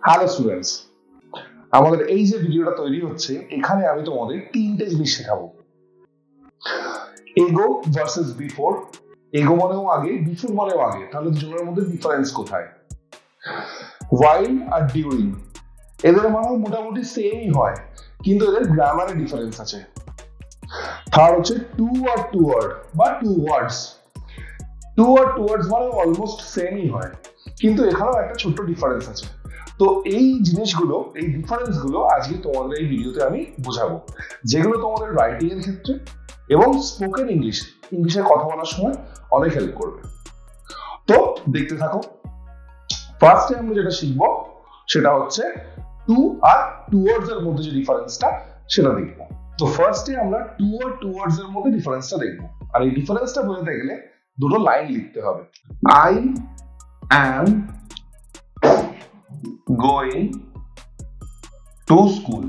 Hello students, আমাদের এই যে ভিডিওটা তৈরি হচ্ছে এখানে আমি তোমাদের তিনটে জিনিস শেখাবো। এগো ভার্সেস বিফোর। এগো মানেও আগে, বিফোর মানেও আগে, তাহলে দুজনের মধ্যে ডিফারেন্স কোথায়? হোয়াইল আর ডিউরিং, এদের মানেও মোটামুটি সেমই হয়, কিন্তু এদের গ্রামারে ডিফারেন্স আছে। থার্ড হচ্ছে টু আর টুয়ার্ড বা টু ওয়ার্ডস। টু আর টুয়ার্ডস মানে অলমোস্ট সেমই হয়, কিন্তু এখানেও একটা ছোট্ট ডিফারেন্স আছে। তো এই জিনিসগুলো, এই ডিফারেন্স গুলো আজকে তোমাদের এই ভিডিওতে আমি বোঝাবো, যেগুলো তোমাদের রাইটিং এর ক্ষেত্রে এবং স্পোকেন ইংলিশে কথা বলার সময় অনেক হেল্প করবে। তো দেখতে থাকো। ফার্স্টে আমরা যেটা শিখবো সেটা হচ্ছে টু আর টুয়ার্ডস এর মধ্যে যে ডিফারেন্সটা সেটা দেখবো। তো ফার্স্টে আমরা টু আর টুয়ার্ডস এর মধ্যে ডিফারেন্সটা দেখবো, আর এই ডিফারেন্সটা বোঝাতে গেলে দুটো লাইন লিখতে হবে। I am going to school,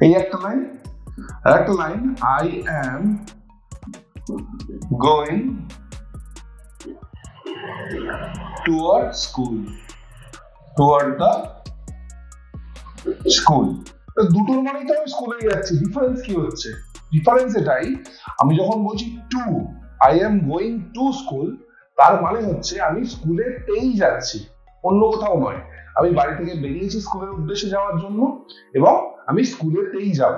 এই একটা লাইন। আর একটা line, I am going toward school, toward the school। দুটোর মানেই তো আমি স্কুলে যাচ্ছি, ডিফারেন্স কি হচ্ছে? ডিফারেন্স এটাই, আমি যখন বলছি two, I am going to school, তার মানে হচ্ছে আমি স্কুলেতেই যাচ্ছি, অন্য কোথাও নয়। আমি বাড়ি থেকে বেরিয়েছি স্কুলের উদ্দেশ্যে যাওয়ার জন্য এবং আমি স্কুলেতেই যাব।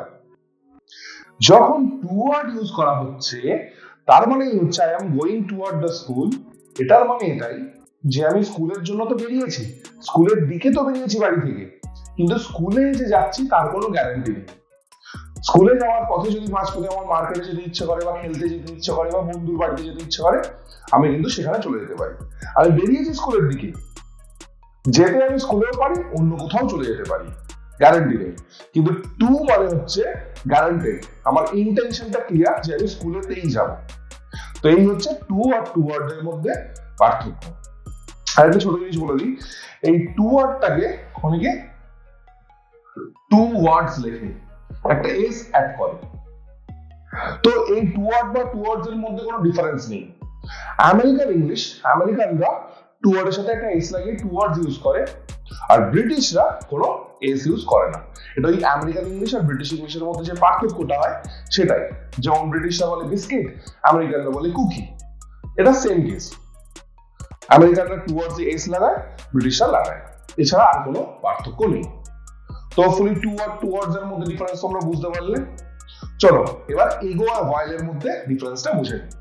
যখন টুয়ার্ড ইউজ করা হচ্ছে তার মানে হচ্ছে I am going toward the school, এটার মানে এটাই যে আমি স্কুলের জন্য তো বেরিয়েছি, স্কুলের দিকে তো বেরিয়েছি বাড়ি থেকে, কিন্তু স্কুলে যে যাচ্ছি তার কোনো গ্যারান্টি নেই। স্কুলে যাওয়ার পথে যদি মাঝপথে আমার মার্কেটে যেতে ইচ্ছে করে বা খেলতে যেতে ইচ্ছে করে বা বন্ধুর বাড়িতে যেতে ইচ্ছে করে, আমি কিন্তু সেখানে চলে যেতে পারি। আমি বেরিয়েছি স্কুলের দিকে, যেতে আমি স্কুলেও পারি, অন্য কোথাও চলে যেতে পারি, গ্যারান্টি নেই। কিন্তু টু মানে হচ্ছে গ্যারান্টেড, আমার ইন্টেনশনটা ক্লিয়ার যে আমি স্কুলেতেই যাব। তো এই হচ্ছে টু আর টুয়ার্ড এর মধ্যে পার্থক্য। আর একটা ছোট জিনিস বলে দিই, এই টুয়ার্ডটাকে অনেকে টু ওয়ার্ডস লেখে, একটা এস অ্যাড করে। তো এই টুয়ার্ড বা টুয়ার্ডস এর মধ্যে কোনো ডিফারেন্স নেই। আমেরিকানরা টুয়ার্ড এর সাথে একটা এস লাগিয়ে টুয়ার্ডস ইউজ করে, আর ব্রিটিশরা কোনো এস ইউজ করে না। এটা ওই আমেরিকান ইংলিশ আর ব্রিটিশ ইংলিশের মধ্যে যে পার্থক্যটা হয় সেটাই। যেমন ব্রিটিশরা বলে বিস্কিট, আমেরিকানরা বলে কুকি, এটা সেম কেস। আমেরিকানরা টুয়ার্ডস এস লাগায়, ব্রিটিশরা লাগায়, এছাড়া আর কোনো পার্থক্য নেই। তো ফুলি টু আর টুয়ার্ডস এর মধ্যে ডিফারেন্স তোমরা বুঝতে পারলে। চলো এবার এগো আর হোয়াইল এর মধ্যে ডিফারেন্সটা বুঝে নিই।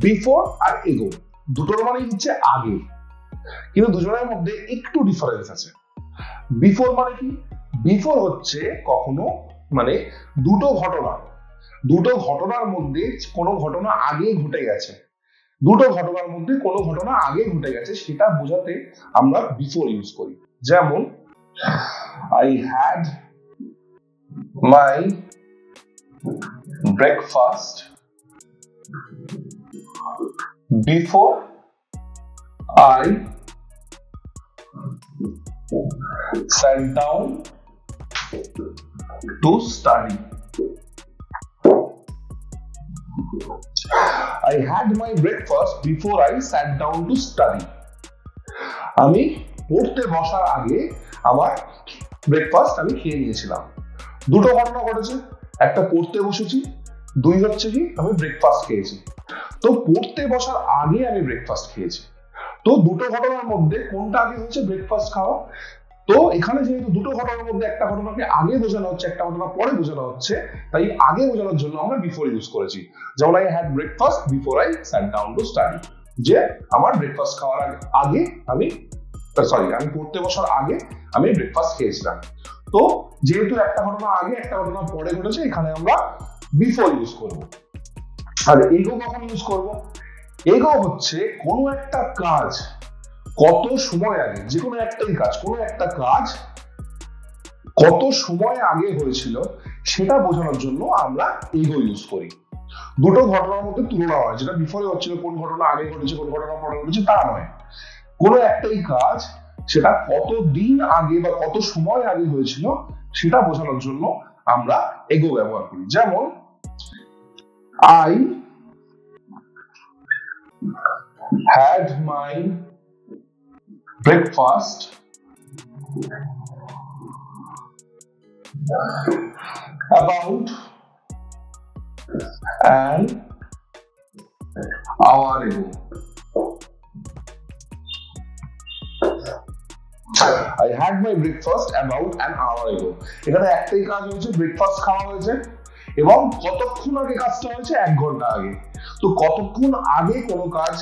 বিফোর আর এগো দুটোর মানেই হচ্ছে আগে, কিন্তু দুজনের মধ্যে একটু ডিফারেন্স আছে। বিফোর মানে কি? বিফোর হচ্ছে কখনো মানে দুটো ঘটনার মধ্যে কোনো ঘটনা আগে ঘটে গেছে, দুটো ঘটনার মধ্যে কোনো ঘটনা আগে ঘটে গেছে সেটা বোঝাতে আমরা বিফোর ইউজ করি। যেমন I had my breakfast before I sat down to study. I had my breakfast before I sat down to study. আমি পড়তে বসার আগে আমার ব্রেকফাস্ট আমি খেয়ে নিয়েছিলাম। দুটো ঘটনা ঘটেছে, একটা পড়তে বসেছি, দুই হচ্ছে কি আমি ব্রেকফাস্ট খেয়েছি। তো পড়তে বসার আগে আমি ব্রেকফাস্ট খেয়েছি। তো দুটো ঘটনার মধ্যে কোনটা আগে হচ্ছে? ব্রেকফাস্ট খাওয়া। তো এখানে যেহেতু দুটো ঘটনার মধ্যে একটা ঘটনাকে আগে বোঝানো হচ্ছে, একটা ঘটনা পরে বোঝানো হচ্ছে, তাই আগে বোঝানোর জন্য আমরা বিফোর ইউজ করেছি। যেমন I had breakfast before I sat down to study, যে আমার ব্রেকফাস্ট খাওয়ার আগে আমি পড়তে বসার আগে আমি ব্রেকফাস্ট খেয়েছিলাম। তো যেহেতু একটা ঘটনা আগে একটা ঘটনা পরে ঘটেছে, এখানে আমরা বিফোর ইউজ করব। আর এগো কখন ইউজ করব? এগো হচ্ছে কোনো একটা কাজ কত সময় আগে, যে কোনো একটাই কাজ, কোনো একটা কাজ কত সময় আগে হয়েছিল সেটা বোঝানোর জন্য আমরা এগো ইউজ করি। দুটো ঘটনার মধ্যে তুলনা হয়, যেটা বিফোরে হচ্ছিল কোন ঘটনা আগে ঘটেছে কোন ঘটনা পরে ঘটেছে তা নয়, কোনো একটাই কাজ সেটা কত দিন আগে বা কত সময় আগে হয়েছিল সেটা বোঝানোর জন্য আমরা এগো ব্যবহার করি। যেমন I had my breakfast about an hour ago. I had my breakfast about an hour ago. এখানে একটাই কাজ হয়েছে, ব্রেকফাস্ট খাওয়া হয়েছে এবং কতক্ষণ আগে কাজটা হয়েছে, 1 ঘন্টা আগে। তো কতক্ষণ আগে কোনো কাজ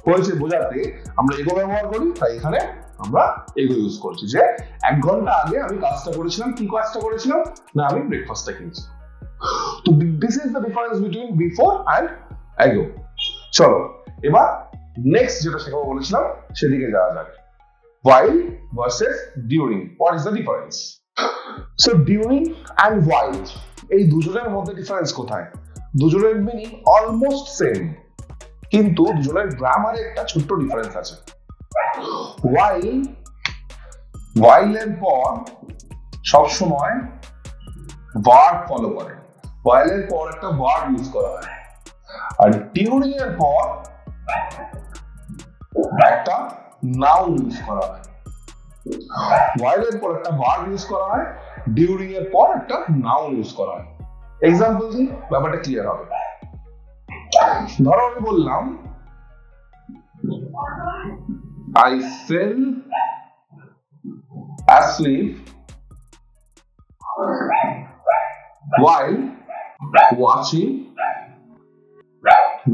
হয়েছে বোঝাতে আমরা এগো ব্যবহার করি, তাই এখানে আমরা এগো ইউজ করছি যে 1 ঘন্টা আগে আমি কাজটা করেছিলাম। কি কাজটা করেছিলাম? না, আমি ব্রেকফাস্টটা খেয়েছি। তো this is the difference between before and এগো। চলো এবার নেক্সট যেটা শেখাবো বলেছিলাম সেদিকে যাওয়া যাক। While versus during. What is the difference? So during and while, এই দুজনের মধ্যে ডিফারেন্স কোথায়? দুজনের মিনিং অলমোস্ট সেম, কিন্তু দুজনের গ্রামারে একটা ছোট্ট ডিফারেন্স আছে। while এর পর সবসময় ভার্ব ফলো করে, while এর পর একটা ভার্ব ইউজ করা হয়, আর during এর পর একটা নাউন ইউজ করা হয়। while এর পর একটা ভার্ব ইউজ করা হয়, during এর পর একটা নাউন ইউজ করা হয়। এক্সাম্পল দিই, ব্যাপারটা ক্লিয়ার হবে। ধরো আমি বললাম I fell asleep while watching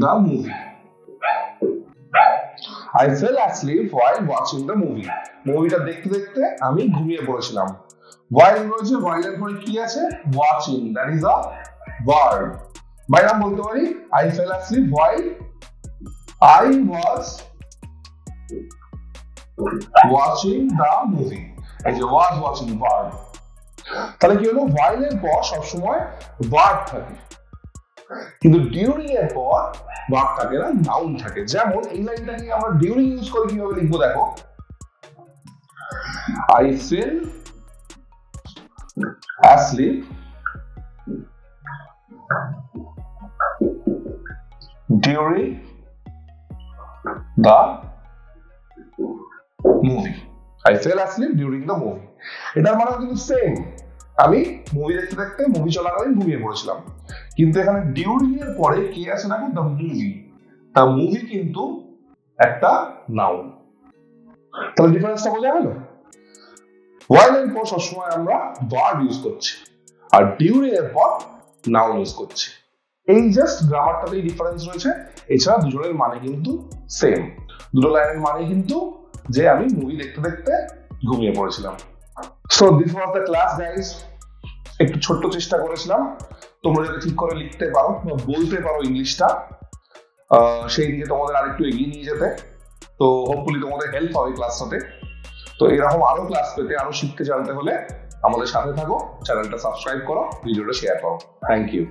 the movie. I fell asleep while watching the movie. মুভিটা দেখতে দেখতে আমি ঘুমিয়ে পড়েছিলাম। while রয়েছে, while এর পরে কি আছে? watching, that is a verb. বাইরে আমি বলতে পারি I fell asleep while I was watching the movie. এই যে was watching verb, তাহলে কি হলো? while এর পর সবসময় verb থাকে, কিন্তু during এর পর ভার্ব থাকে না, নাউন থাকে। যেমন এই লাইনটাকে আমরা ডিউরিং ইউজ করে কিভাবে লিখবো দেখো। I fell asleep during the movie. I fell asleep during the movie. এটার মানে কিন্তু সেম, আমি মুভি দেখতে দেখতে মুভি চলাকালীন ঘুমিয়ে পড়েছিলাম। কিন্তু এখানে ডিউরিং এর পরে কি আছে দেখো? The movie. দ্য মুভি কিন্তু একটা নাউন। তাহলে ডিফারেন্সটা বোঝা গেল? while এর পর সবসময় আমরা ভার্ব ইউজ করছি, আর ডিউরিং এর পর নাউন ইউজ করছি। এই জাস্ট গ্রামারটাতেই ডিফারেন্স রয়েছে, এছাড়া দুজনের মানে কিন্তু সেম। দুটো লাইনের মানে কিন্তু যে আমি মুভি দেখতে দেখতে ঘুমিয়ে পড়েছিলাম। So this was the class guys. একটু ছোট্ট চেষ্টা করেছিলাম তোমরা যাতে ঠিক করে লিখতে পারো বা বলতে পারো ইংলিশটা, সেই দিকে তোমাদের আরেকটু এগিয়ে নিয়ে যেতে। তো হোপফুলি তোমাদের হেল্প হবে ক্লাসটাতে। তো এরকম আরো ক্লাস পেতে, আরো শিখতে জানতে হলে আমাদের সাথে থাকো, চ্যানেলটা সাবস্ক্রাইব করো, ভিডিওটা শেয়ার করো। Thank you.